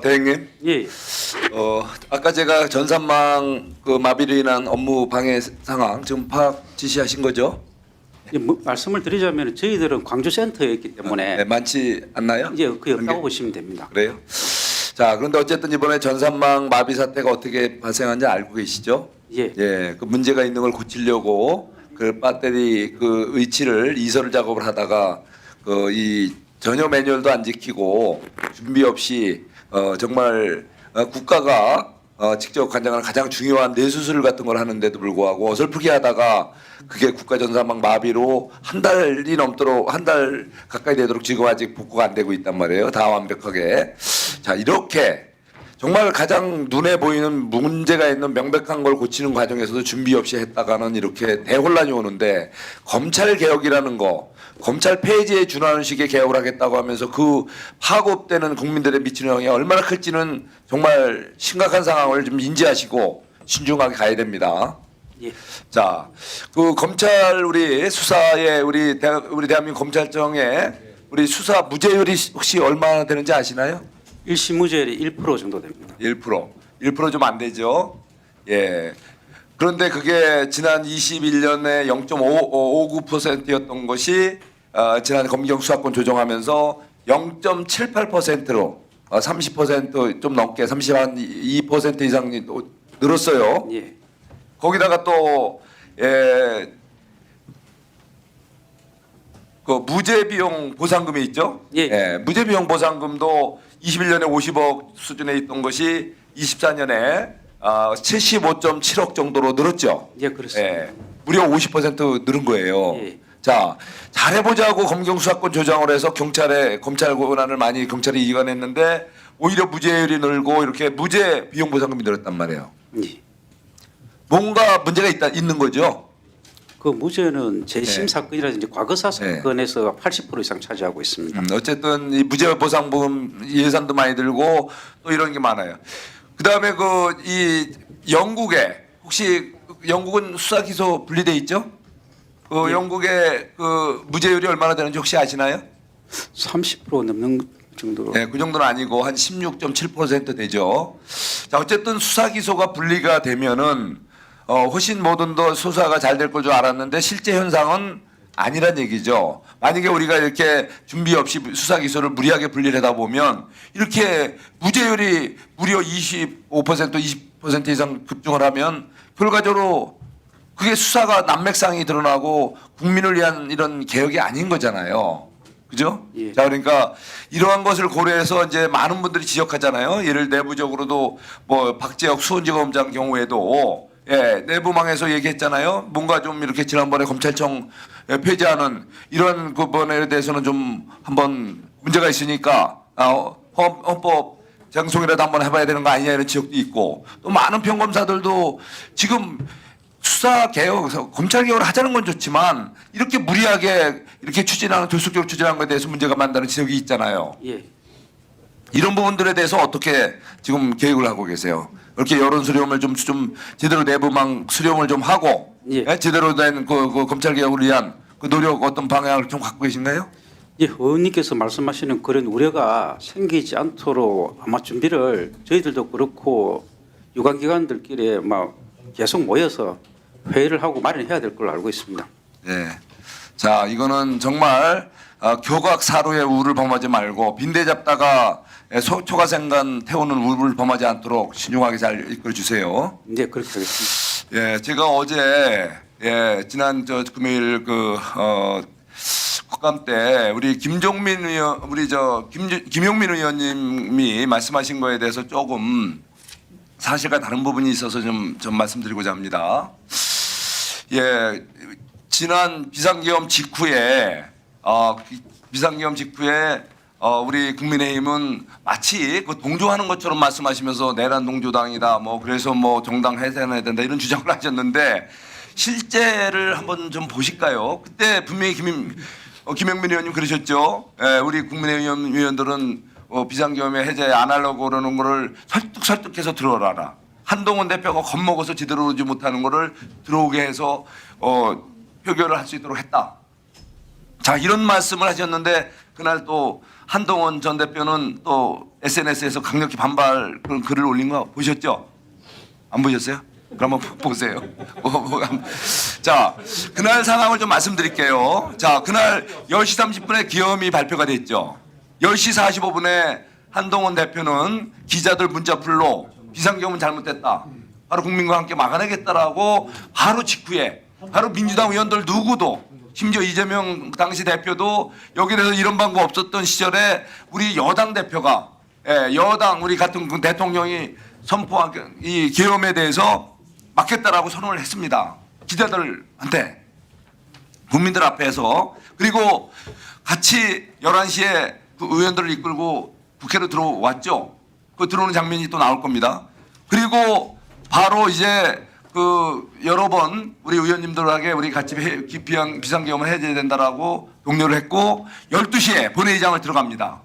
대행님, 예, 아까 제가 전산망 그 마비로 인한 업무 방해 상황 지금 파악 지시하신 거죠? 예, 말씀을 드리자면 저희들은 광주센터에 있기 때문에 네, 많지 않나요? 이제 그 그런 없다고 게? 보시면 됩니다. 그래요? 자, 그런데 어쨌든 이번에 전산망 마비 사태가 어떻게 발생한지 알고 계시죠? 예, 예, 그 문제가 있는 걸 고치려고 그 배터리 그 위치를 이설 작업을 하다가 그 이 전혀 매뉴얼도 안 지키고 준비 없이 정말 국가가 직접 관장하는 가장 중요한 뇌수술 같은 걸 하는데도 불구하고 어설프게 하다가 그게 국가전산망 마비로 한 달이 넘도록 한 달 가까이 되도록 지금 아직 복구가 안 되고 있단 말이에요. 다 완벽하게. 자, 이렇게 정말 가장 눈에 보이는 문제가 있는 명백한 걸 고치는 과정에서도 준비 없이 했다가는 이렇게 대혼란이 오는데 검찰 개혁이라는 거, 검찰 폐지에 준하는 식의 개혁을 하겠다고 하면서 그 파급되는 국민들에 미치는 영향이 얼마나 클지는 정말 심각한 상황을 좀 인지하시고 신중하게 가야 됩니다. 예. 자, 그 검찰 우리 수사에 우리 대한민국 검찰청에 우리 수사 무죄율이 혹시 얼마나 되는지 아시나요? 1심 무죄율이 1% 정도 됩니다. 1% 좀 안 되죠. 예. 그런데 그게 지난 21년에 0.59%였던 것이 지난 검경 수사권 조정하면서 0.78%로 30%좀 넘게 32% 이상 늘었어요. 예, 거기다가 또 그 무죄 비용 보상금이 있죠. 예. 무죄 비용 보상금도 21년에 50억 수준에 있던 것이 24년에 75.7억 정도로 늘었죠. 예, 그렇습니다. 예, 무려 50% 늘은 거예요. 예. 자, 잘해보자고 검경 수사권 조정을 해서 검찰 권한을 많이 경찰이 이관했는데 오히려 무죄율이 늘고 이렇게 무죄 비용 보상금이 늘었단 말이에요. 예. 뭔가 문제가 있는 거죠. 그 무죄는 재심 네. 사건이라든지 과거사 네. 사건에서 80% 이상 차지하고 있습니다. 어쨌든 이 무죄 보상금 예산도 많이 들고 또 이런 게 많아요. 그다음에 그 이 영국에 혹시 영국은 수사 기소 분리돼 있죠? 그 예. 영국의 그 무죄율이 얼마나 되는지 혹시 아시나요? 30% 넘는 정도로. 네, 그 정도는 아니고 한 16.7% 되죠. 자, 어쨌든 수사 기소가 분리가 되면은 훨씬 뭐든 더 수사가 잘 될 걸 줄 알았는데 실제 현상은 아니란 얘기죠. 만약에 우리가 이렇게 준비 없이 수사 기소를 무리하게 분리를 하다 보면 이렇게 무죄율이 무려 25% 20% 이상 급증을 하면 결과적으로 그게 수사가 난맥상이 드러나고 국민을 위한 이런 개혁이 아닌 거잖아요. 그죠? 예. 자, 그러니까 이러한 것을 고려해서 이제 많은 분들이 지적하잖아요. 예를 내부적으로도 뭐 박재혁 수원지검장 경우에도 내부망에서 얘기했잖아요. 뭔가 좀 이렇게 지난번에 검찰청 폐지하는 이런 부분에 대해서는 좀 한번 문제가 있으니까 헌법 장송이라도 한번 해봐야 되는 거 아니냐 이런 지적도 있고 또 많은 평검사들도 지금 수사 개혁, 검찰 개혁을 하자는 건 좋지만 이렇게 무리하게 이렇게 추진하는 졸속적으로 추진하는 것에 대해서 문제가 많다는 지적이 있잖아요. 예. 이런 부분들에 대해서 어떻게 지금 계획을 하고 계세요? 이렇게 여론 수렴을 좀 제대로 내부망 수렴을 좀 하고 예. 제대로 된 그 검찰 개혁을 위한 그 노력 어떤 방향을 좀 갖고 계신가요? 예, 의원님께서 말씀하시는 그런 우려가 생기지 않도록 아마 준비를 저희들도 그렇고 유관기관들끼리 막 계속 모여서 회의를 하고 마련해야 될 걸로 알고 있습니다. 네. 자, 이거는 정말 교각사루의 우를 범하지 말고 빈대 잡다가 초가생간 태우는 우를 범하지 않도록 신중하게 잘 이끌어 주세요. 네, 그렇게 하겠습니다. 예, 제가 어제 지난 금요일 국감 때 우리 김종민 의원 김용민 의원님이 말씀하신 거에 대해서 조금 사실과 다른 부분이 있어서 좀 말씀드리고자 합니다. 예, 지난 비상계엄 직후에 우리 국민의힘은 마치 그 동조하는 것처럼 말씀하시면서 내란 동조당이다 뭐 그래서 뭐 정당 해산해야 된다 이런 주장을 하셨는데 실제를 한번 좀 보실까요? 그때 분명히 김영민 의원님 그러셨죠. 우리 국민의힘 의원들은 비상계엄에 해제 안 하려고 그러는 거를 설득해서 들어라라. 한동훈 대표가 겁먹어서 제대로 오지 못하는 거를 들어오게 해서 표결을 할 수 있도록 했다. 자, 이런 말씀을 하셨는데 그날 또 한동훈 전 대표는 또 SNS에서 강력히 반발 그런 글을 올린 거 보셨죠? 안 보셨어요? 그럼 한번 보세요. 자, 그날 상황을 좀 말씀드릴게요. 자, 그날 10시 30분에 기염이 발표가 됐죠. 10시 45분에 한동훈 대표는 기자들 문자풀로 비상계엄은 잘못됐다. 바로 국민과 함께 막아내겠다라고 바로 직후에 바로 민주당 의원들 누구도 심지어 이재명 당시 대표도 여기에 대해서 이런 방법 없었던 시절에 우리 여당 대표가 여당 우리 같은 그 대통령이 선포한 이 계엄에 대해서 막겠다라고 선언을 했습니다. 기자들한테 국민들 앞에서. 그리고 같이 11시에 그 의원들을 이끌고 국회로 들어왔죠. 그 들어오는 장면이 또 나올 겁니다. 그리고 바로 이제 그 여러 번 우리 의원님들에게 우리 같이 비상계엄을 해제해야 된다라고 독려를 했고 12시에 본회의장을 들어갑니다.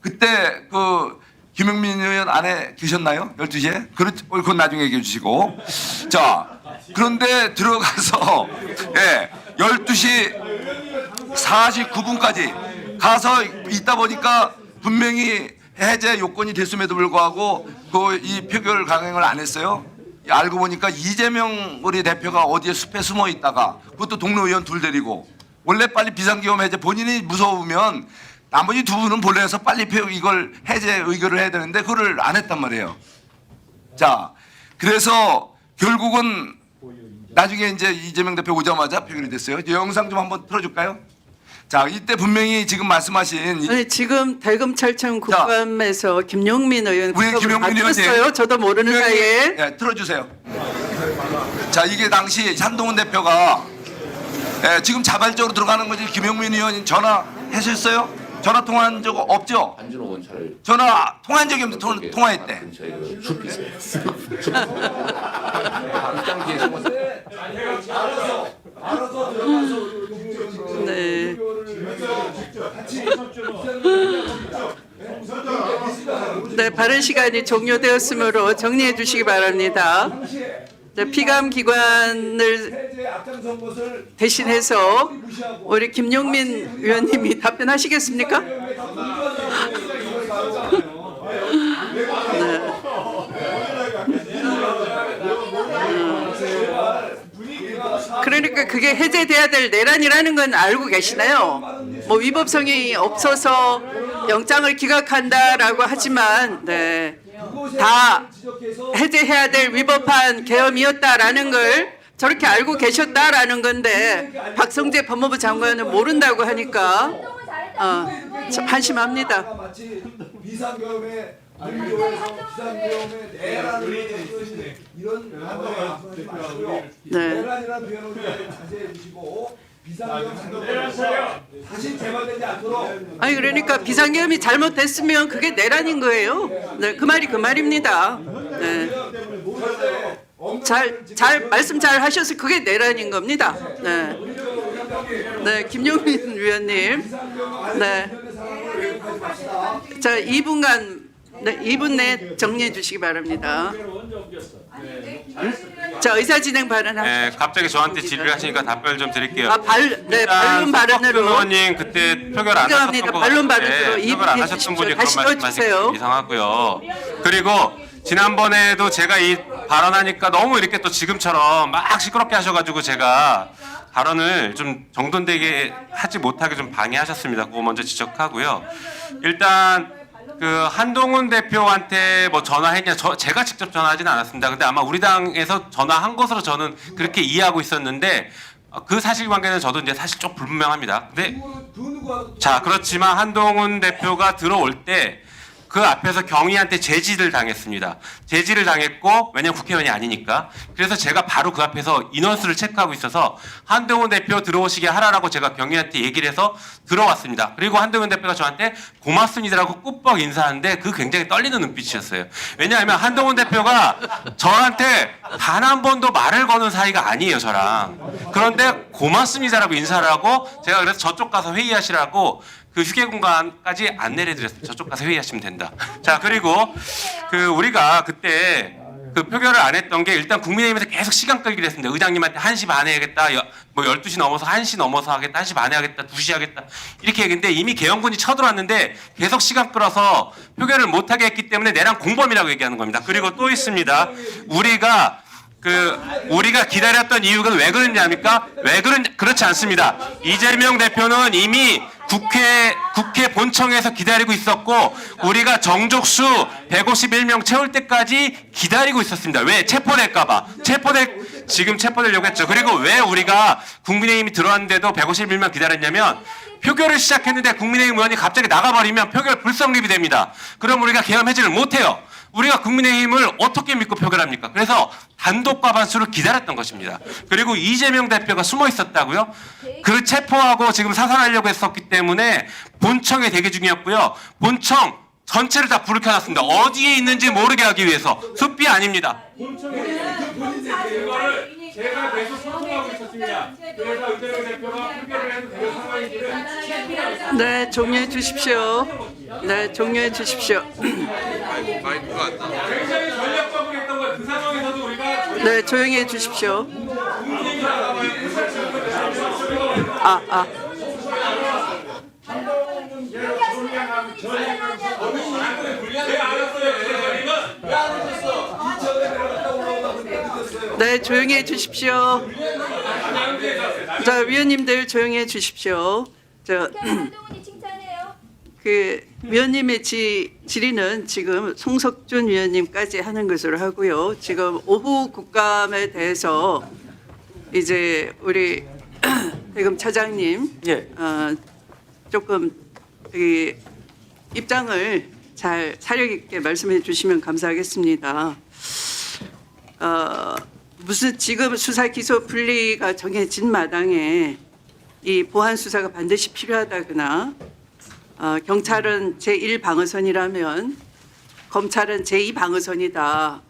그때 그 김용민 의원 안에 계셨나요? 12시에? 그건 나중에 얘기해 주시고. 자, 그런데 들어가서 12시 49분까지 가서 있다 보니까 분명히 해제 요건이 됐음에도 불구하고 그 이 표결 강행을 안 했어요. 알고 보니까 이재명 우리 대표가 어디에 숲에 숨어 있다가 그것도 동료 의원 둘 데리고 원래 빨리 비상계엄 해제 본인이 무서우면 나머지 두 분은 본래에서 빨리 이걸 해제 의결을 해야 되는데 그걸 안 했단 말이에요. 자, 그래서 결국은 나중에 이제 이재명 대표 오자마자 표결이 됐어요. 이제 영상 좀 한번 틀어줄까요? 자, 이때 분명히 지금 말씀하신 아니, 지금 대금찰청 국감에서 김용민 의원 우리 김용민 의원님 어요 저도 모르는 사이에. 네, 틀어주세요. 자, 이게 당시 한동훈 대표가 지금 자발적으로 들어가는 거지. 김용민 의원이 전화하셨어요? 전화 통화한 적 없죠? 안준호 원차를 전화 통화한 적이 없는데 통화했대. 근처에 그 숲이 있어요. 숲. 바로 뒤에 숨어서 네. 네, 발언 시간이 종료되었으므로 정리해 주시기 바랍니다. 네, 피감 기관을 대신해서 우리 김용민 의원님이 답변하시겠습니까? 네. 그러니까 그게 해제돼야 될 내란이라는 건 알고 계시나요? 뭐 위법성이 없어서 영장을 기각한다라고 하지만 네. 다 해제해야 될 위법한 계엄이었다라는 걸 저렇게 알고 계셨다라는 건데 박성재 법무부 장관은 모른다고 하니까 참 한심합니다. 마치 비상계엄에 안교에서 비상계엄에 내란을 이런 말씀하지 마시고요. 네. 내란이라는 표현을 자제해 주시고 비상계엄 다시 재발되지 않도록. 아니 그러니까 비상계엄이 잘못됐으면 그게 내란인 거예요. 네, 그 말이 그 말입니다. 네. 잘 말씀 잘 하셔서 그게 내란인 겁니다. 네. 네, 김용민 위원님. 네. 자, 2분간 네, 2분 내 정리해 주시기 바랍니다. 자, 의사진행 발언하시죠. 네, 갑자기 저한테 질의를 하시니까 답변을 좀 드릴게요. 네, 반론 발언으로. 의원님 그때 표결 안 하셨던 인정합니다. 것 반론 같은데 발언으로 표결 안 이분해 하셨던 주십시오. 분이 다시 그런 말씀하시기 넣어주세요. 이상하고요. 그리고 지난번에도 제가 이 발언하니까 너무 이렇게 또 지금처럼 막 시끄럽게 하셔가지고 제가 발언을 좀 정돈되게 하지 못하게 좀 방해하셨습니다. 그거 먼저 지적하고요. 일단 그 한동훈 대표한테 뭐 전화했냐? 제가 직접 전화하지는 않았습니다. 근데 아마 우리 당에서 전화한 것으로 저는 그렇게 이해하고 있었는데 그 사실관계는 저도 이제 사실 좀 불분명합니다. 근데 자 그렇지만 한동훈 대표가 들어올 때 그 앞에서 경위한테 제지를 당했습니다. 제지를 당했고 왜냐면 국회의원이 아니니까. 그래서 제가 바로 그 앞에서 인원수를 체크하고 있어서 한동훈 대표 들어오시게 하라라고 제가 경위한테 얘기를 해서 들어왔습니다. 그리고 한동훈 대표가 저한테 고맙습니다라고 꾸벅 인사하는데 그 굉장히 떨리는 눈빛이었어요. 왜냐하면 한동훈 대표가 저한테 단 한 번도 말을 거는 사이가 아니에요, 저랑. 그런데 고맙습니다라고 인사를 하고 제가 그래서 저쪽 가서 회의하시라고 그 휴게 공간까지 안내를 드렸습니다. 저쪽 가서 회의하시면 된다. 자, 그리고 그 우리가 그때 그 표결을 안 했던 게 일단 국민의힘에서 계속 시간 끌기를 했습니다. 의장님한테 1시 반에 해야겠다, 뭐 12시 넘어서 1시 넘어서 하겠다, 1시 반에 하겠다, 2시 하겠다 이렇게 얘기했는데 이미 개헌군이 쳐들어왔는데 계속 시간 끌어서 표결을 못하게 했기 때문에 내란 공범이라고 얘기하는 겁니다. 그리고 또 있습니다. 우리가 기다렸던 이유가 왜 그랬냐입니까? 그렇지 않습니다. 이재명 대표는 이미 국회 본청에서 기다리고 있었고 우리가 정족수 151명 채울 때까지 기다리고 있었습니다. 왜? 체포될까봐. 지금 체포되려고 했죠. 그리고 왜 우리가 국민의힘이 들어왔는데도 151명 기다렸냐면 표결을 시작했는데 국민의힘 의원이 갑자기 나가버리면 표결 불성립이 됩니다. 그럼 우리가 계엄 해제를 못해요. 우리가 국민의힘을 어떻게 믿고 표결합니까? 그래서 단독 과반수를 기다렸던 것입니다. 그리고 이재명 대표가 숨어 있었다고요? 그 체포하고 지금 사살하려고 했었기 때문에 본청에 대기 중이었고요. 본청 전체를 다 불을 켜놨습니다. 어디에 있는지 모르게 하기 위해서. 숲이 아닙니다. 제가 계속 소통하고 있었습니다. 그래서 이재명 대표가 표결을 해도 되는 상황인지를 네, 종료해 주십시오. 네, 종료해 주십시오. 굉장히 전략적으로 했던 거예요. 그 상황에서도 우리가 네, 조용히 해 주십시오. 네, 조용히 해 주십시오. 자, 위원님들 조용히 해 주십시오. 한동훈이 칭찬해요. 그 위원님의 질의는 지금 송석준 위원님까지 하는 것으로 하고요. 지금 오후 국감에 대해서 이제 우리 대금 차장님 예. 조금 이 입장을 잘 사력 있게 말씀해 주시면 감사하겠습니다. 무슨 지금 수사 기소 분리가 정해진 마당에 이 보안 수사가 반드시 필요하다거나 경찰은 제1방어선이라면 검찰은 제2방어선이다.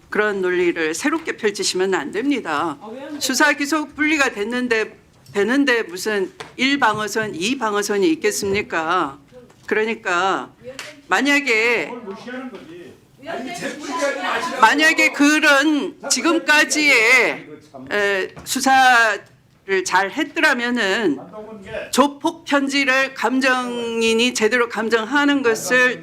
그런 논리를 새롭게 펼치시면 안 됩니다. 수사 기소 분리가 되는데 무슨 1방어선, 2방어선이 있겠습니까? 그러니까 만약에 그런 지금까지의 수사를 잘 했더라면은 조폭 편지를 감정인이 제대로 감정하는 것을 제대로